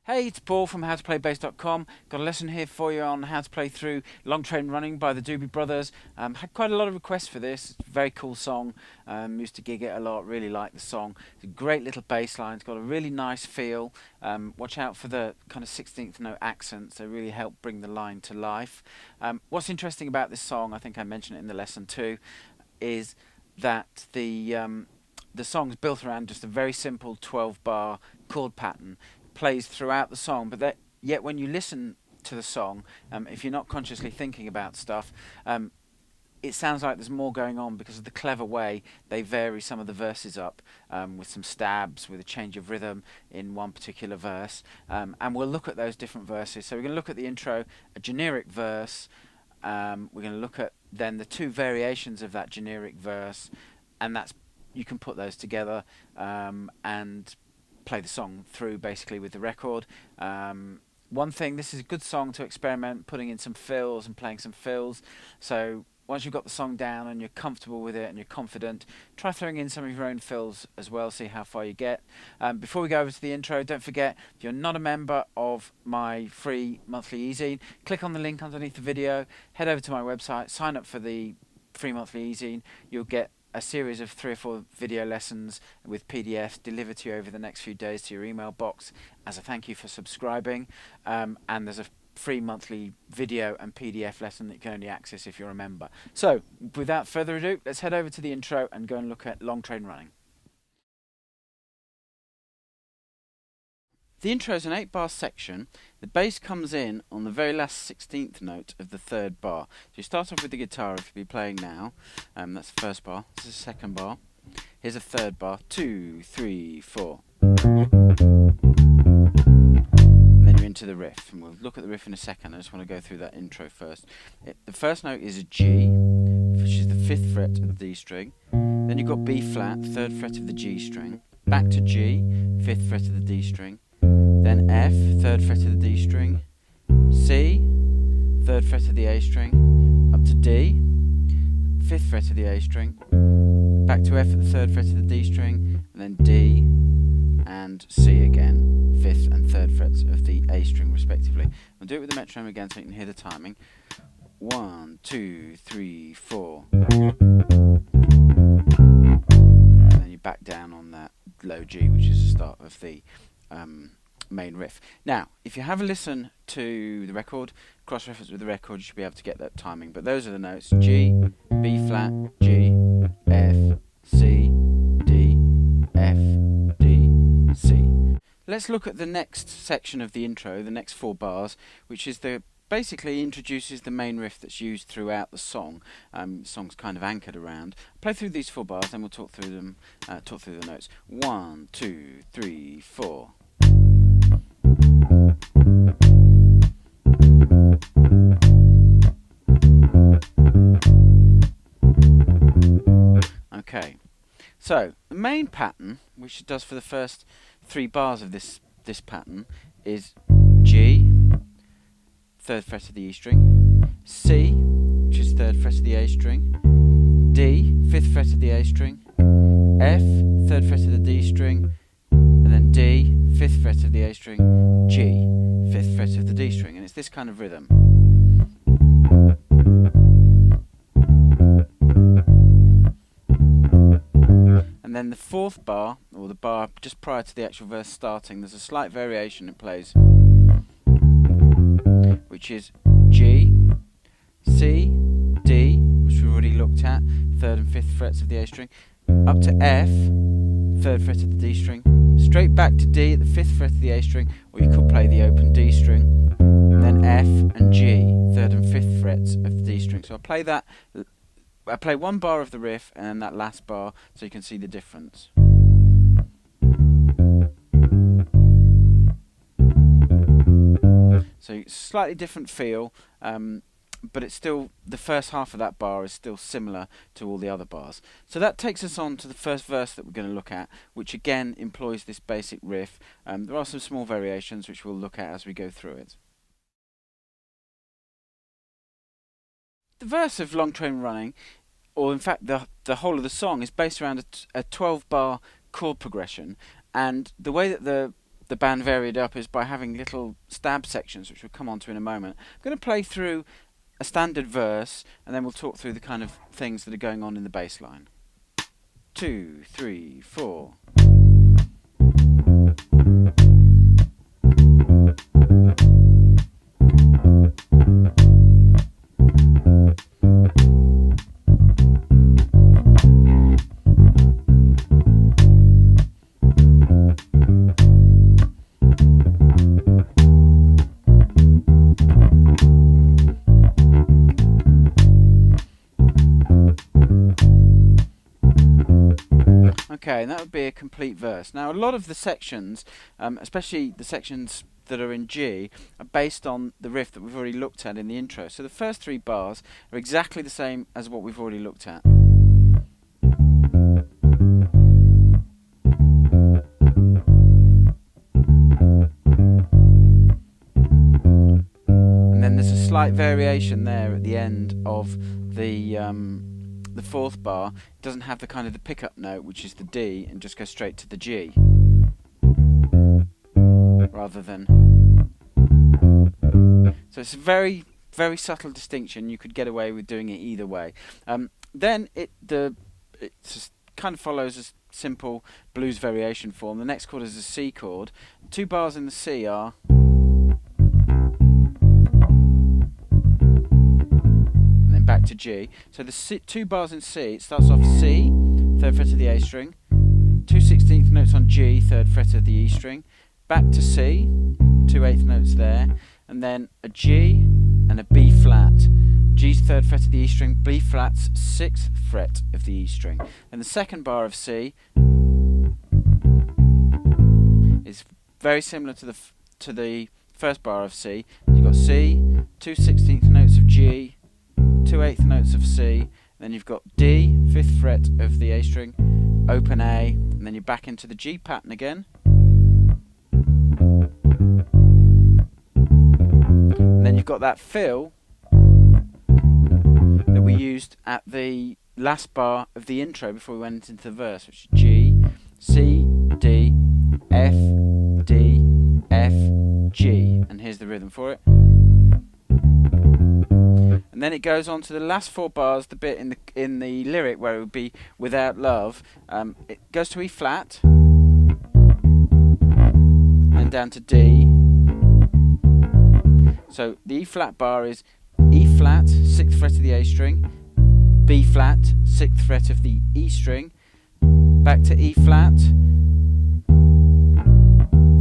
Hey, it's Paul from howtoplaybassdotcom. Got a lesson here for you on how to play through Long Train Running by the Doobie Brothers. Had quite a lot of requests for this. It's a very cool song. Used to gig it a lot. Really like the song. It's a great little bass line. It's got a really nice feel. Watch out for the kind of 16th note accents. They really help bring the line to life. What's interesting about this song, I think I mentioned it in the lesson too, is that the song's built around just a very simple 12-bar chord pattern. Plays throughout the song, but yet when you listen to the song, if you're not consciously thinking about stuff, it sounds like there's more going on because of the clever way they vary some of the verses up, with some stabs, with a change of rhythm in one particular verse, and we'll look at those different verses. So we're going to look at the intro, a generic verse, we're going to look at then the two variations of that generic verse, and you can put those together and play the song through basically with the record. One thing, this is a good song to experiment putting in some fills and playing some fills. So once you've got the song down and you're comfortable with it and you're confident, try throwing in some of your own fills as well, see how far you get. Before we go over to the intro, don't forget, if you're not a member of my free monthly e-zine, click on the link underneath the video, head over to my website, sign up for the free monthly e-zine. You'll get a series of 3 or 4 video lessons with PDFs delivered to you over the next few days to your email box as a thank you for subscribing, and there's a free monthly video and PDF lesson that you can only access if you're a member. So without further ado, let's head over to the intro and go and look at Long Train Running. The intro is an 8-bar section. The bass comes in on the very last 16th note of the 3rd bar. So you start off with the guitar if you'll be playing now. That's the 1st bar. This is the 2nd bar. Here's a 3rd bar. 2, 3, 4. And then you're into the riff. And we'll look at the riff in a second. I just want to go through that intro first. The first note is a G, which is the 5th fret of the D string. Then you've got B flat, 3rd fret of the G string. Back to G, 5th fret of the D string. Then F, 3rd fret of the D string, C, 3rd fret of the A string, up to D, 5th fret of the A string, back to F at the 3rd fret of the D string, and then D and C again, 5th and 3rd frets of the A string respectively. I'll do it with the metronome again so you can hear the timing. 1, 2, 3, 4. And then you back down on that low G, which is the start of the main riff. Now, if you have a listen to the record, cross-reference with the record, you should be able to get that timing. But those are the notes: G, B flat, G, F, C, D, F, D, C. Let's look at the next section of the intro, the next 4 bars, which is basically introduces the main riff that's used throughout the song. The song's kind of anchored around. Play through these 4 bars, then we'll talk through them, talk through the notes. 1, 2, 3, 4. Okay, so the main pattern, which it does for the first 3 bars of this pattern, is G, 3rd fret of the E string, C, which is 3rd fret of the A string, D, 5th fret of the A string, F, 3rd fret of the D string, and then D, 5th fret of the A string, G, 5th fret of the D string, and it's this kind of rhythm. And then the 4th bar, or the bar just prior to the actual verse starting, there's a slight variation it plays, which is G, C, D, which we've already looked at, 3rd and 5th frets of the A string, up to F, 3rd fret of the D string, straight back to D at the 5th fret of the A string, or you could play the open D string, and then F and G, 3rd and 5th frets of the D string. So I play 1 bar of the riff and then that last bar so you can see the difference. So slightly different feel, but it's still, the first half of that bar is still similar to all the other bars. So that takes us on to the first verse that we're going to look at, which again employs this basic riff. There are some small variations which we'll look at as we go through it. The verse of Long Train Running, or in fact the whole of the song, is based around a 12-bar chord progression, and the way that the the band varied up is by having little stab sections, which we'll come on to in a moment. I'm going to play through a standard verse, and then we'll talk through the kind of things that are going on in the bass line. 2, 3, 4. Okay, and that would be a complete verse. Now, a lot of the sections, especially the sections that are in G, are based on the riff that we've already looked at in the intro. So the first 3 bars are exactly the same as what we've already looked at. And then there's a slight variation there at the end of the 4th bar. It doesn't have the kind of the pickup note, which is the D, and just goes straight to the G rather than. So it's a very, very subtle distinction. You could get away with doing it either way. Then it just kind of follows a simple blues variation form. The next chord is a C chord. 2 bars in the C are. Back to G. So the 2 bars in C, it starts off C, 3rd fret of the A string, 2 16th notes on G, 3rd fret of the E string, back to C, 2 8th notes there, and then a G and a B flat. G's 3rd fret of the E string, B flat's 6th fret of the E string. And the second bar of C is very similar to the first bar of C. You've got C, 2 16th notes of G, 2 8th notes of C, then you've got D, 5th fret of the A string, open A, and then you're back into the G pattern again. And then you've got that fill that we used at the last bar of the intro before we went into the verse, which is G, C, D, F, D, F, G. And here's the rhythm for it. And then it goes on to the last 4 bars, the bit in the lyric where it would be without love. It goes to E flat, and down to D. So the E flat bar is E flat, 6th fret of the A string, B flat, 6th fret of the E string, back to E flat,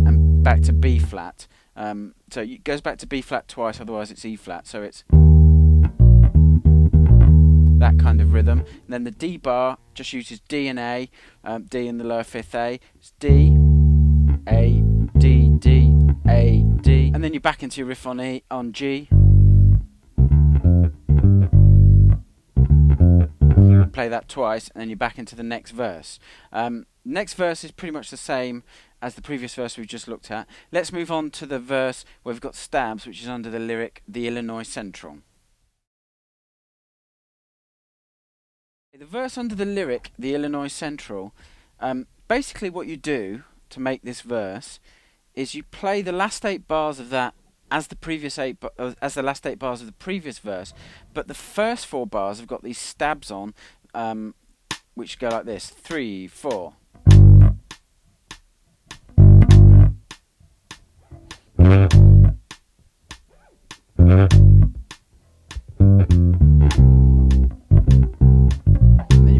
and back to B flat. So it goes back to B flat twice, otherwise it's E flat. So it's that kind of rhythm. And then the D bar just uses D and A, D in the lower 5th A. It's D, A, D, D, A, D. And then you're back into your riff on E, on G. Play that twice, and then you're back into the next verse. Next verse is pretty much the same as the previous verse we've just looked at. Let's move on to the verse where we've got stabs, which is under the lyric, the Illinois Central. The verse under the lyric, the Illinois Central, basically what you do to make this verse is you play the last 8 bars of that as the last 8 bars of the previous verse, but the first 4 bars have got these stabs on, which go like this: 3, 4.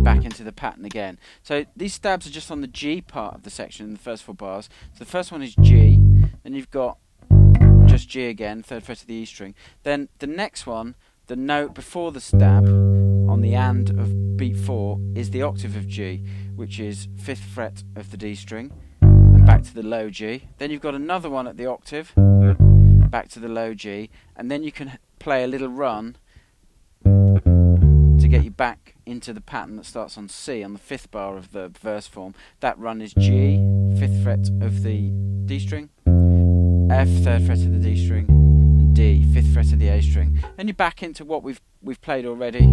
Back into the pattern again. So these stabs are just on the G part of the section in the first 4 bars. So the first one is G, then you've got just G again, 3rd fret of the E string. Then the next one, the note before the stab on the and of beat 4 is the octave of G, which is 5th fret of the D string, and back to the low G. Then you've got another one at the octave, back to the low G, and then you can play a little run to get you back into the pattern that starts on C on the 5th bar of the verse form. That run is G, 5th fret of the D string, F, 3rd fret of the D string, and D, 5th fret of the A string. Then you're back into what we've played already.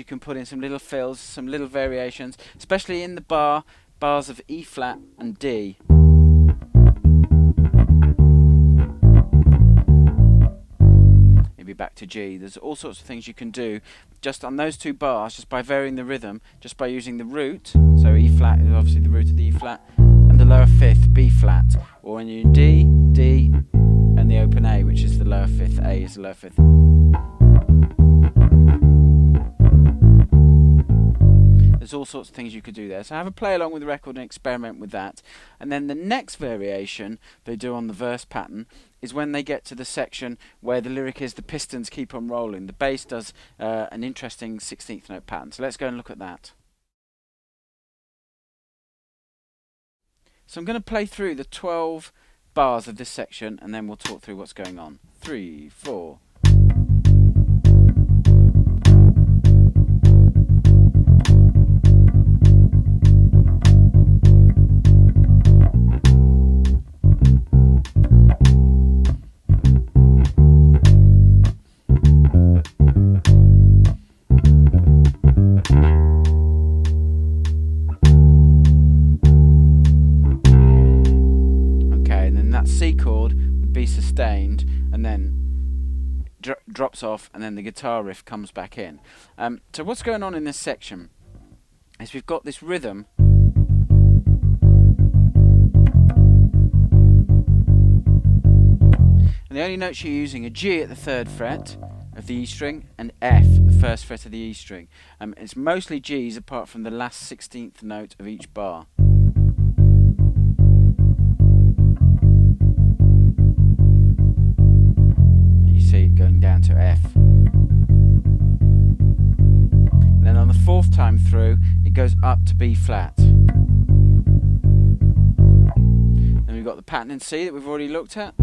can put in some little fills, some little variations, especially in the bars of E flat and D. Maybe back to G. There's all sorts of things you can do just on those two bars, just by varying the rhythm, just by using the root. So E flat is obviously the root of the E flat, and the lower fifth, B flat. Or when you're in D, D, and the open A, which is the lower fifth. A is the lower fifth. There's all sorts of things you could do there. So have a play along with the record and experiment with that. And then the next variation they do on the verse pattern is when they get to the section where the lyric is the pistons keep on rolling. The bass does an interesting 16th note pattern. So let's go and look at that. So I'm going to play through the 12 bars of this section and then we'll talk through what's going on. 3, 4. C chord would be sustained and then drops off, and then the guitar riff comes back in. So what's going on in this section is we've got this rhythm and the only notes you're using are G at the 3rd fret of the E string and F, the 1st fret of the E string. It's mostly G's apart from the last 16th note of each bar. Going down to F. And then on the 4th time through, it goes up to B flat. Then we've got the pattern in C that we've already looked at.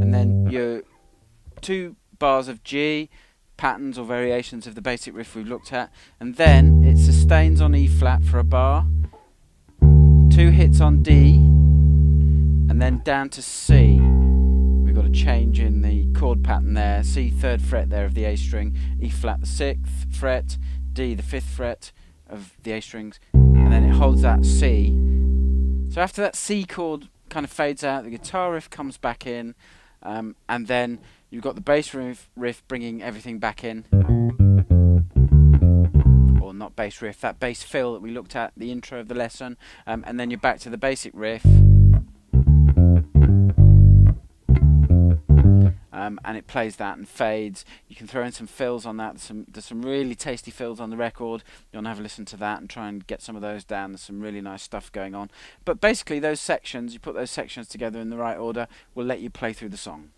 And then your 2 bars of G, patterns or variations of the basic riff we've looked at, and then it sustains on E flat for a bar, 2 hits on D, and then down to C. We've got a change in the chord pattern there. C 3rd fret there of the A string, E flat the 6th fret, D the 5th fret of the A strings, and then it holds that C. So after that C chord kind of fades out, the guitar riff comes back in, and then you've got the bass riff bringing everything back in. Or not bass riff, that bass fill that we looked at the intro of the lesson. And then you're back to the basic riff. And it plays that and fades. You can throw in some fills on that. There's some really tasty fills on the record. You want to have a listen to that and try and get some of those down. There's some really nice stuff going on. But basically those sections, you put those sections together in the right order, will let you play through the song.